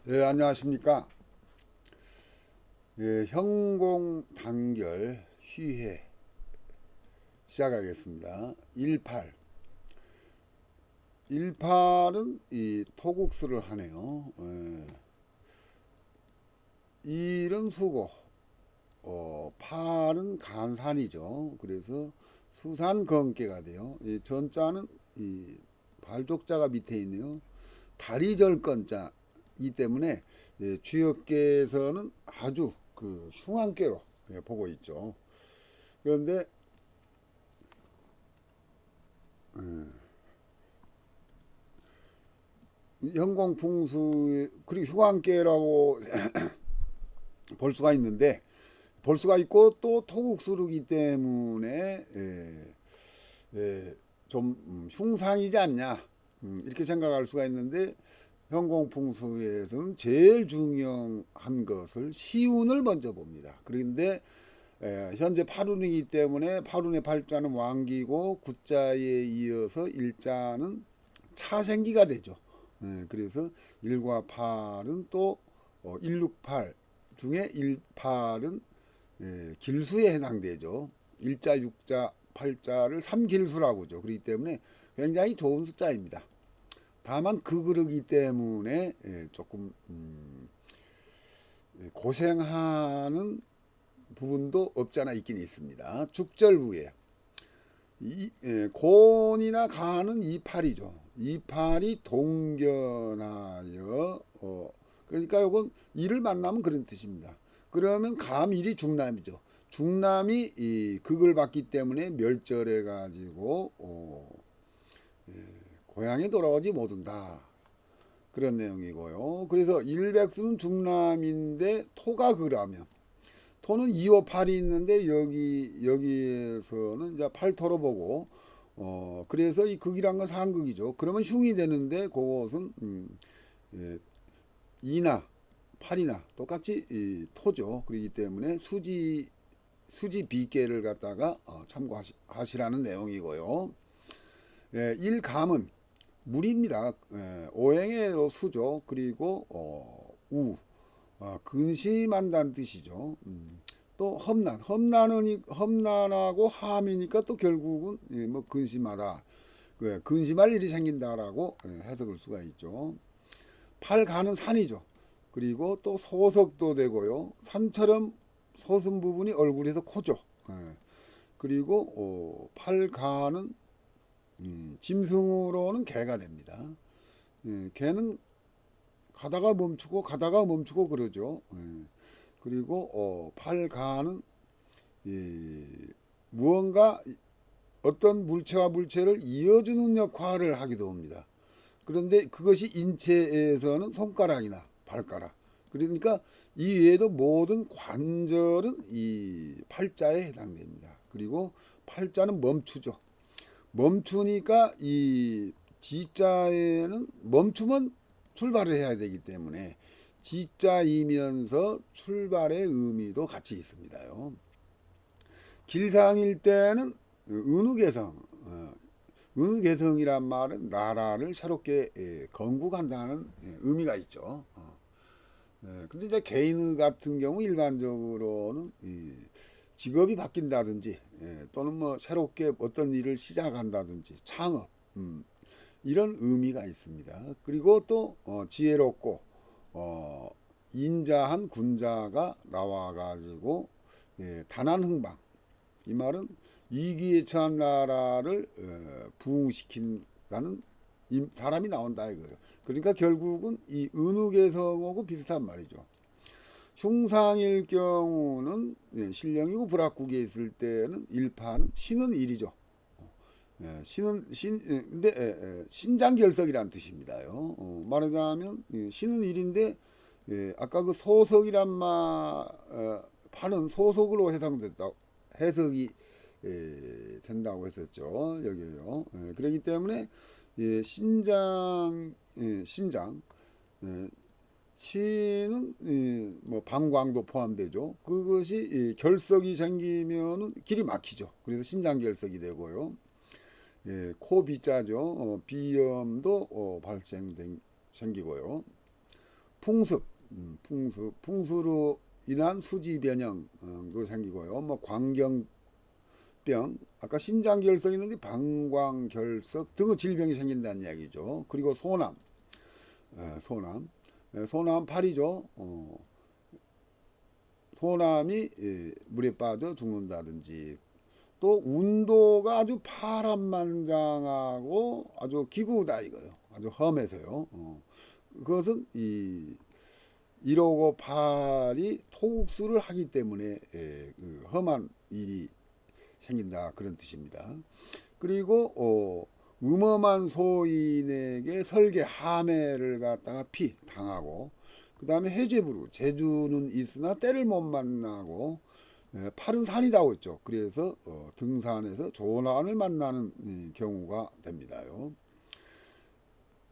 예, 안녕하십니까. 예, 현공 단결 휘회 시작하겠습니다. 18. 18은 이 토국수를 하네요. 예, 1은 수고, 8은 간산이죠. 그래서 수산건계가 돼요. 이 전자는 이 발족자가 밑에 있네요. 다리절건자이기 때문에 예, 주역계에서는 아주 그 흉한계로 예, 보고 있죠. 그런데 현공풍수 그리고 흉한계라고 볼 수가 있는데 볼 수가 있고 또 토국수르기 때문에 좀 흉상이지 않냐 이렇게 생각할 수가 있는데 현공풍수에서는 제일 중요한 것을 시운을 먼저 봅니다. 그런데 현재 팔운이기 때문에 팔운의 팔자는 왕기고 구자에 이어서 일자는 차생기가 되죠. 그래서 1과 8은 또 168 중에 18은 길수에 해당되죠. 일자, 육자, 팔자를 3길수라고 하죠. 그렇기 때문에 굉장히 좋은 숫자입니다. 다만 그 그르기 때문에 조금 고생하는 부분도 없잖아 있긴 있습니다. 죽절부에 곤이나 간은 이팔이죠. 이팔이 동견하여 그러니까 이건 일을 만나면 그런 뜻입니다. 그러면 감일이 중남이죠. 중남이 이 극을 받기 때문에 멸절해 가지고 고향에 돌아오지 못한다. 그런 내용이고요. 그래서 일백수는 중남인데 토가 그라면 토는 2, 5, 8이 있는데 여기에서는 이제 8토로 보고 그래서 이 극이란 건 상극이죠. 그러면 흉이 되는데 그것은 예, 2나 8이나 똑같이 토죠. 그렇기 때문에 수지 비계를 갖다가 참고하시라는 내용이고요. 예, 일감은 물입니다. 오행의 수죠. 그리고 근심한다는 뜻이죠. 또 험난하고 함이니까 또 결국은 뭐 근심하다, 근심할 일이 생긴다라고 해석할 수가 있죠. 팔가는 산이죠. 그리고 또 소석도 되고요. 산처럼 솟은 부분이 얼굴에서 코죠. 그리고 팔가는 짐승으로는 개가 됩니다. 개는 가다가 멈추고 그러죠. 그리고 팔가는 무언가 어떤 물체와 물체를 이어주는 역할을 하기도 합니다. 그런데 그것이 인체에서는 손가락이나 발가락. 그러니까 이 외에도 모든 관절은 이 팔자에 해당됩니다. 그리고 팔자는 멈추죠. 멈추니까 이 지자에는 멈추면 출발을 해야 되기 때문에 지자이면서 출발의 의미도 같이 있습니다요. 길상일 때는 은우개성, 은우개성이란 말은 나라를 새롭게 건국한다는 의미가 있죠. 근데 이제 개인 같은 경우 일반적으로는 직업이 바뀐다든지 또는 뭐 새롭게 어떤 일을 시작한다든지 창업 이런 의미가 있습니다. 그리고 또 지혜롭고 인자한 군자가 나와가지고 단한흥방 이 말은 위기에 처한 나라를 부흥시킨다는 사람이 나온다 이거예요. 그러니까 결국은 이 은우개성하고 비슷한 말이죠. 흉상일 경우는 신령이고 불합국에 있을 때는 일파는 신은 일이죠. 근데 신장결석이란 뜻입니다요. 말하자면 신은 일인데 아까 그 소석이란 팔은 소속으로 해석이 된다고 했었죠. 여기요. 그렇기 때문에 신장 신은 뭐 방광도 포함되죠. 그것이 결석이 생기면은 길이 막히죠. 그래서 신장결석이 되고요. 코 비자죠. 비염도 생기고요. 풍습, 풍수로 인한 수지 변형 그 생기고요. 뭐 광경병, 아까 신장결석 있는데 방광결석 등의 질병이 생긴다는 이야기죠. 그리고 소남, 소남 팔이죠. 소남이 물에 빠져 죽는다든지, 또 운도가 아주 파란만장하고 아주 기구다 이거요. 아주 험해서요. 그것은 이 1호고 8이 토국수를 하기 때문에 그 험한 일이 생긴다 그런 뜻입니다. 그리고 음험한 소인에게 설계 하매를 갖다가 당하고, 그 다음에 해제부루, 재주는 있으나 때를 못 만나고, 팔은 산이다고 했죠. 그래서 등산에서 조난을 만나는 경우가 됩니다요.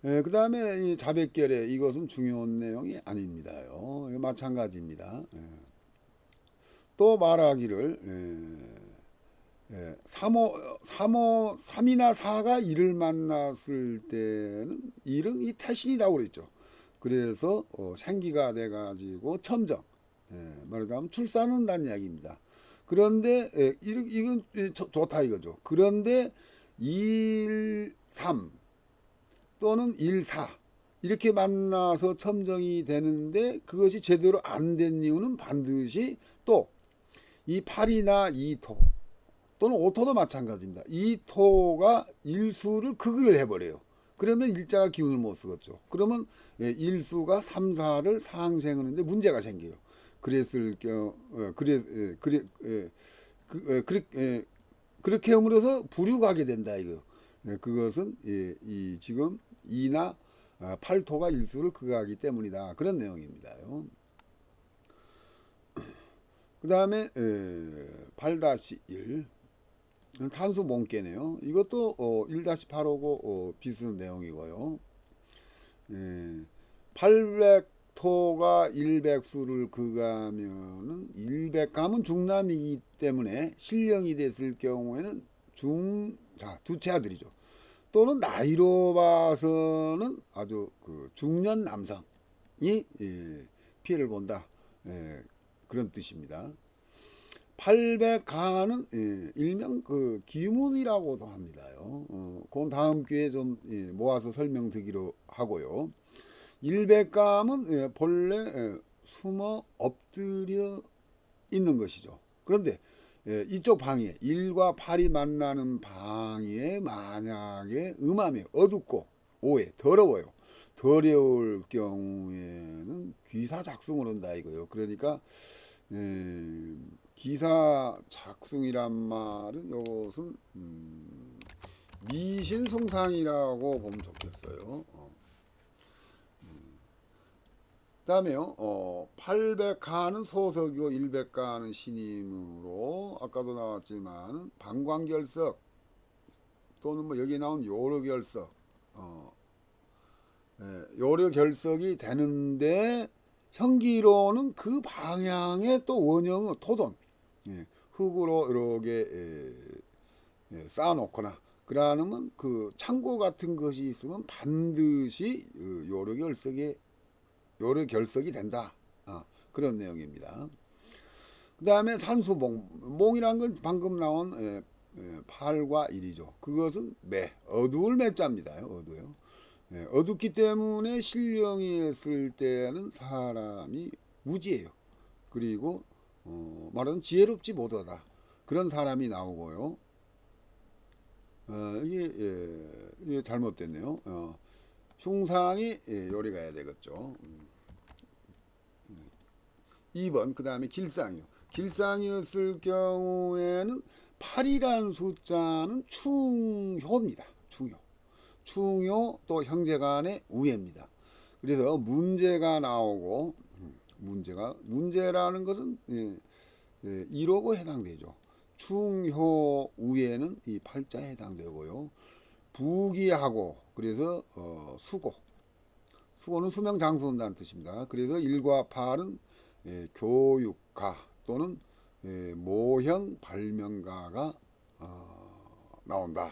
그 다음에 이 자백결에 이것은 중요한 내용이 아닙니다요. 마찬가지입니다. 또 말하기를 3이나 4가 이를 만났을 때는 일은 이 태신이라고 그랬죠. 그래서 생기가 돼가지고 첨정, 말하자면 출산한다는 이야기입니다. 그런데 이건 좋다 이거죠. 그런데 1, 3 또는 1, 4 이렇게 만나서 첨정이 되는데 그것이 제대로 안 된 이유는 반드시 또 이 8이나 2토 또는 5토도 마찬가지입니다. 2토가 일수를 극을 해버려요. 그러면 일자가 기운을 못 쓰겠죠. 그러면 일수가 3, 4를 상생하는데 문제가 생겨요. 그랬을 경우 그렇게 함으로써 불육하게 된다 이거. 그것은 이 지금 2나 8토가 일수를 극하기 때문이다. 그런 내용입니다요. 그 다음에 8-1 탄수 몽깨네요. 이것도 1-8하고 비슷한 내용이고요. 800토가 100수를 극하면은 100감은 중남이기 때문에 신령이 됐을 경우에는 두째 아들이죠. 또는 나이로 봐서는 아주 그 중년 남성이 피해를 본다. 그런 뜻입니다. 800가는 일명 그 기문이라고도 합니다요. 그건 다음 기회에 좀 모아서 설명드리기로 하고요. 100감은 본래 숨어 엎드려 있는 것이죠. 그런데 이쪽 방에 1과 8이 만나는 방에 만약에 음함이 어둡고 오해 더러워요. 더러울 경우에는 귀사작승을 한다 이거요. 그러니까 기사작승이란 말은 이것은 미신승상이라고 보면 좋겠어요. 그다음에요. 800가는 소석이고 100가는 신임으로 아까도 나왔지만 방광결석 또는 뭐 여기 나온 요로결석, 요로결석이 되는데 형기로는 그 방향에 또 원형의 토돈, 흙으로 이렇게 쌓아놓거나 그러면 그 창고 같은 것이 있으면 반드시 요로결석이 된다. 그런 내용입니다. 그 다음에 산수몽, 몽이란 건 방금 나온 8과 1이죠. 그것은 어두울 매자입니다. 어두워요. 어둡기 때문에 신령이 했을 때는 사람이 무지해요. 그리고 말하자면 지혜롭지 못하다. 그런 사람이 나오고요. 이게 잘못됐네요. 흉상이 요리 가야 되겠죠. 2번 그 다음에 길상이요. 길상이었을 경우에는 8이라는 숫자는 충효입니다. 충효 또 형제간의 우애입니다. 그래서 문제가 나오고 문제라는 것은 1호고 해당되죠. 충효 우애는 이 8자에 해당되고요. 부기하고 그래서 수고는 수명장수한다는 뜻입니다. 그래서 1과 8은 교육가 또는 모형 발명가가 나온다.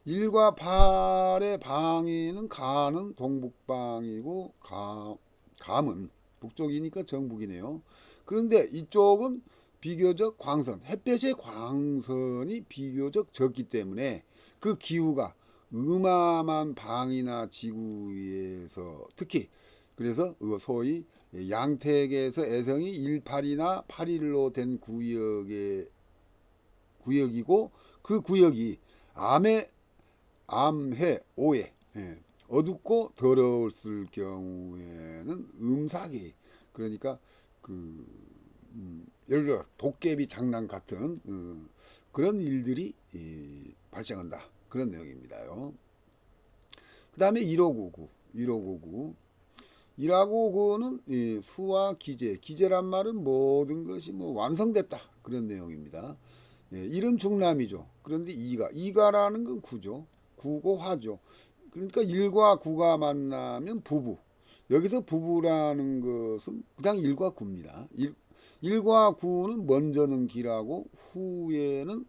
1과 8의 방위는 가는 동북방이고 감은 북쪽이니까 정북이네요. 그런데 이쪽은 비교적 광선, 햇볕의 광선이 비교적 적기 때문에 그 기후가 음암한 방이나 지구에서 특히 그래서 소위 양택에서 애성이 18이나 8일로 된 구역이고 그 구역이 암해, 오해, 어둡고 더러웠을 경우에는 음사기, 그러니까 그 예를 들어 도깨비 장난 같은 그런 일들이 발생한다, 그런 내용입니다요. 그 다음에 1599는 수와 기재, 기재란 말은 모든 것이 뭐 완성됐다, 그런 내용입니다. 일은 중남이죠. 그런데 이가라는 건 구죠. 구고 화죠. 그러니까 일과 구가 만나면 부부. 여기서 부부라는 것은 그냥 일과 구입니다. 일과 구는 먼저는 길하고 후에는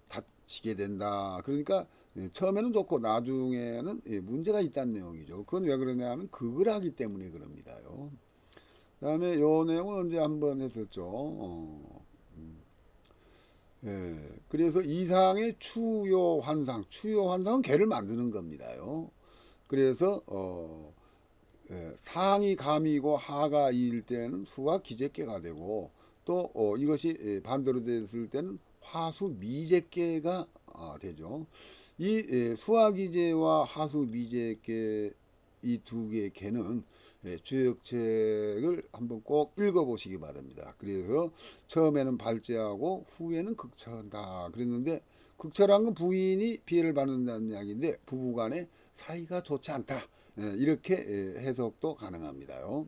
다치게 된다. 그러니까 처음에는 좋고 나중에는 문제가 있다는 내용이죠. 그건 왜 그러냐면 극을 하기 때문에 그럽니다요. 그다음에 요 내용은 언제 한번 했었죠. 그래서 이상의 추요 환상은 개를 만드는 겁니다요. 그래서 상이 감이고 하가 이일 때는 수가 기재계가 되고 또 이것이 반대로 됐을 때는 화수 미재계가 되죠. 이 수화 기재와 하수 미재계 이 두 개의 개는 주역책을 한번 꼭 읽어보시기 바랍니다. 그래서 처음에는 발제하고 후에는 극처한다 그랬는데, 극처란 건 부인이 피해를 받는다는 이야기인데 부부간의 사이가 좋지 않다, 이렇게 해석도 가능합니다요.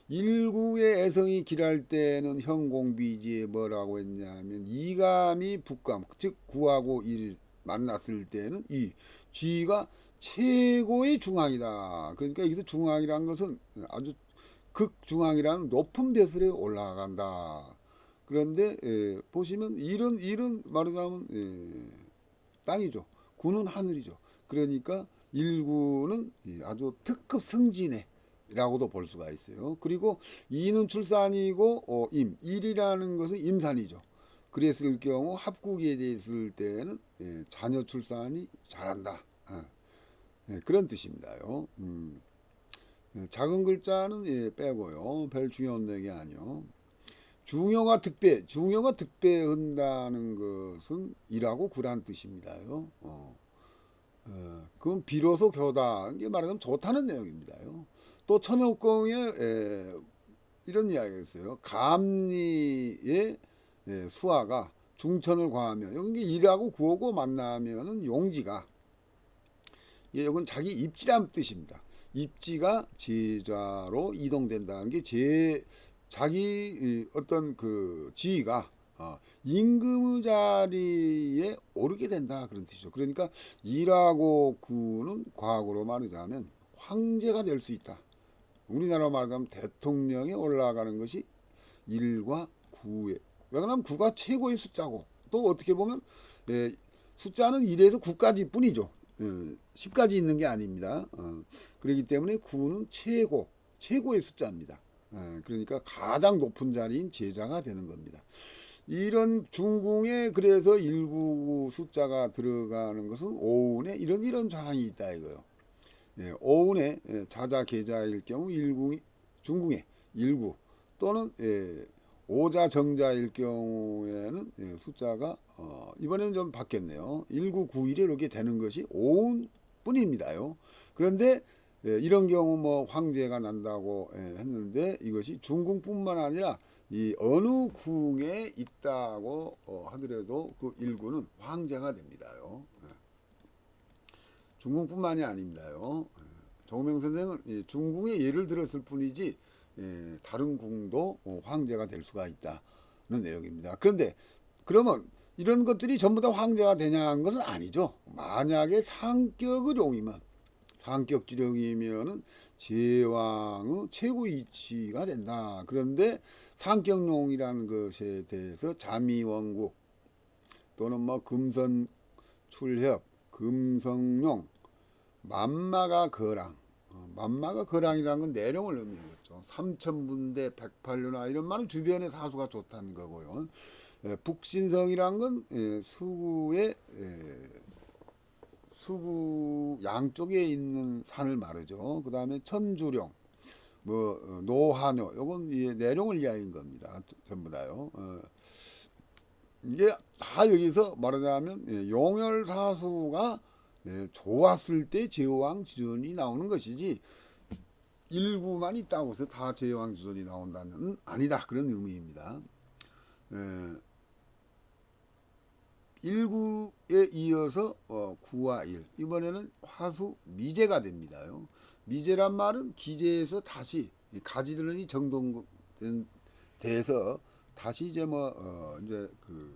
일구의 애성이 길할 때는 현공비지에 뭐라고 했냐면 이감이 북감, 즉 구하고 일 만났을 때는 이 쥐가 최고의 중앙이다. 그러니까 여기서 중앙이라는 것은 아주 극중앙이라는 높은 벼슬에 올라간다. 그런데 보시면 일은 말하자면 땅이죠. 구는 하늘이죠. 그러니까 일구는 아주 특급 승진해 라고도 볼 수가 있어요. 그리고 이는 출산이고 일이라는 것은 임산이죠. 그랬을 경우 합국에 있을 때는 자녀 출산이 잘한다, 그런 뜻입니다요. 작은 글자는 빼고요. 별 중요한 내용이 아니요. 중요가 득배한다는 것은 일하고 구란 뜻입니다요. 그건 비로소 교다, 이게 말하자면 좋다는 내용입니다요. 또 천역공에 이런 이야기가 있어요. 감리의 수화가 중천을 과하면, 여기 일하고 구하고 만나면은 용지가, 이건 자기 입지란 뜻입니다. 입지가 제자로 이동된다는 게 자기 어떤 그 지위가 임금의 자리에 오르게 된다, 그런 뜻이죠. 그러니까 일하고 구는 과거로 말하자면 황제가 될 수 있다. 우리나라 말하자면 대통령에 올라가는 것이 일과 구에, 왜냐하면 구가 최고의 숫자고 또 어떻게 보면 숫자는 1에서 9까지 뿐이죠. 10까지 있는 게 아닙니다. 그렇기 때문에 구는 최고의 숫자입니다. 그러니까 가장 높은 자리인 제자가 되는 겁니다. 이런 중궁에 그래서 199 숫자가 들어가는 것은 오운에 이런 좌항이 있다 이거요. 오운에 자자 계자일 경우 중궁에 19 또는 오자 정자일 경우에는 숫자가 이번에는 좀 바뀌었네요. 1991에 이렇게 되는 것이 오운뿐입니다요. 그런데 이런 경우 뭐 황제가 난다고 했는데 이것이 중궁뿐만 아니라 이 어느 궁에 있다고 하더라도 그 일구는 황제가 됩니다요. 중궁뿐만이 아닙니다요. 정명 선생은 중궁의 예를 들었을 뿐이지 다른 궁도 황제가 될 수가 있다는 내용입니다. 그런데 그러면 이런 것들이 전부 다 황제가 되냐는 것은 아니죠. 만약에 상격의룡이면, 상격지룡이면은 제왕의 최고 위치가 된다. 그런데 상격룡이라는 것에 대해서 자미원국 또는 뭐 금선출협, 금성룡, 만마가 거랑, 만마가 거량이라는 건 내령을 의미하겠죠. 삼천분대 백팔류나 이런 말은 주변의 사수가 좋다는 거고요. 북신성이란 건 수구의 수구 양쪽에 있는 산을 말하죠. 그 다음에 천주령, 뭐 노하녀, 요건 내룡을 이야기한 겁니다. 전부 다요. 이게 다 여기서 말하자면 용열사수가 좋았을 때 제왕지존이 나오는 것이지 일구만 있다고 해서 다 제왕지존이 나온다는 아니다, 그런 의미입니다. 일구에 이어서 구와 일, 이번에는 화수 미제가 됩니다요. 미제란 말은 기제에서 다시 가지들이 정돈된 돼서 다시 이제 이제 그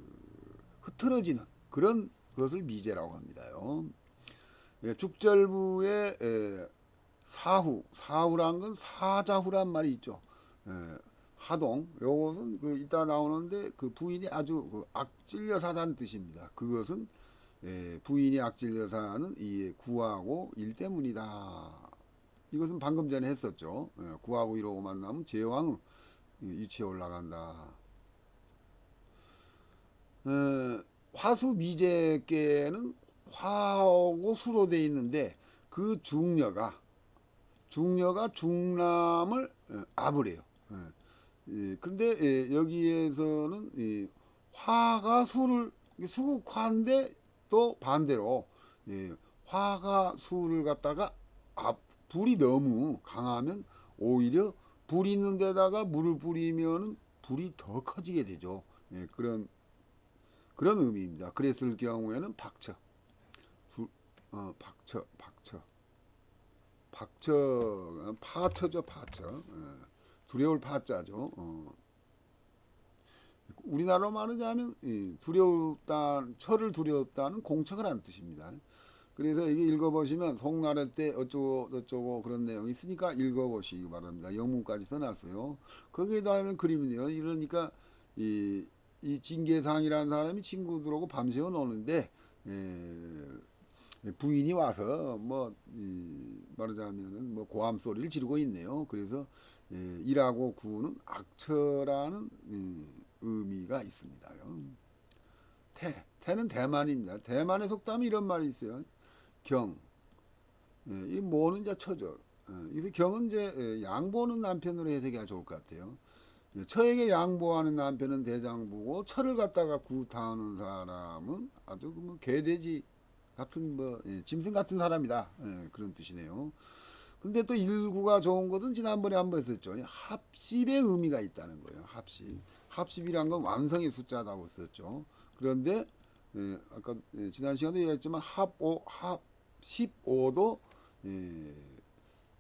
흐트러지는 그런 것을 미제라고 합니다요. 죽절부의 사후란 건 사자후란 말이 있죠. 하동, 요것은 그 이따 나오는데 그 부인이 아주 그 악질 여사단 뜻입니다. 그것은 부인이 악질 여사는 이 구하고 일 때문이다. 이것은 방금 전에 했었죠. 구하고 일하고 만나면 제왕의 위치에 올라간다. 화수 미제께는 화하고 수로 돼 있는데 그 중녀가 중남을 압을 해요. 근데 여기에서는 화가 수를 수국화인데 또 반대로 화가 수를 갖다가 불이 너무 강하면 오히려 불 있는 데다가 물을 뿌리면 불이 더 커지게 되죠. 그런 의미입니다. 그랬을 경우에는 박처, 파처죠, 파처. 두려울 파자죠. 우리나라로 말하자면 철을 두렵다는 공척을 한 뜻입니다. 그래서 이게 읽어보시면 송나라 때 어쩌고 저쩌고 그런 내용이 있으니까 읽어보시기 바랍니다. 영문까지 써놨어요. 거기에 다는 그림이네요. 이러니까 이 진계상이라는 사람이 친구들하고 밤새워 노는데 부인이 와서 말하자면은 고함 소리를 지르고 있네요. 그래서 일하고 구는 악처라는 의미가 있습니다요. 태는 대만입니다. 대만의 속담에 이런 말이 있어요. 경, 이 모는 이제 처죠. 그래서 경은 이제 양보하는 남편으로 해석해야 좋을 것 같아요. 처에게 양보하는 남편은 대장부고 처를 갖다가 구타하는 사람은 아주 개돼지 같은 짐승 같은 사람이다. 그런 뜻이네요. 근데 또 일구가 좋은 것은 지난번에 한번 했었죠. 합십의 의미가 있다는 거예요. 합십이란 건 완성의 숫자라고 썼죠. 그런데 아까 지난 시간에 얘기했지만 합십오도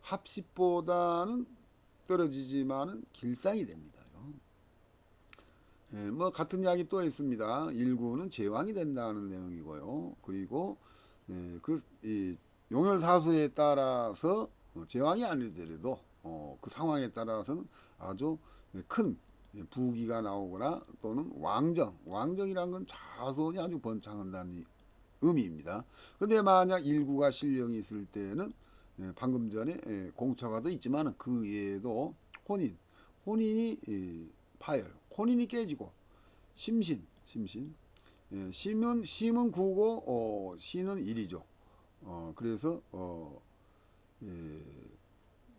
합십보다는 떨어지지만은 길상이 됩니다. 같은 이야기 또 있습니다. 일구는 제왕이 된다는 내용이고요. 그리고 용열사수에 따라서 제왕이 아니더라도 그 상황에 따라서는 아주 큰 부귀가 나오거나 또는 왕정이란 건 자손이 아주 번창한다는 의미입니다. 근데 만약 일구가 신령이 있을 때는 방금 전에 공처가도 있지만 그 외에도 혼인이 파열, 혼인이 깨지고 심신, 심은 구고 신은 일이죠. 그래서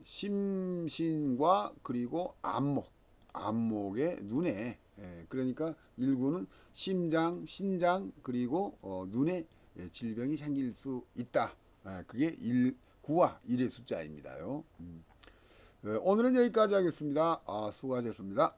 심신과 그리고 안목의 눈에 그러니까 일구는 심장, 신장 그리고 눈에 질병이 생길 수 있다. 그게 구와 일의 숫자입니다요. 오늘은 여기까지 하겠습니다. 수고하셨습니다.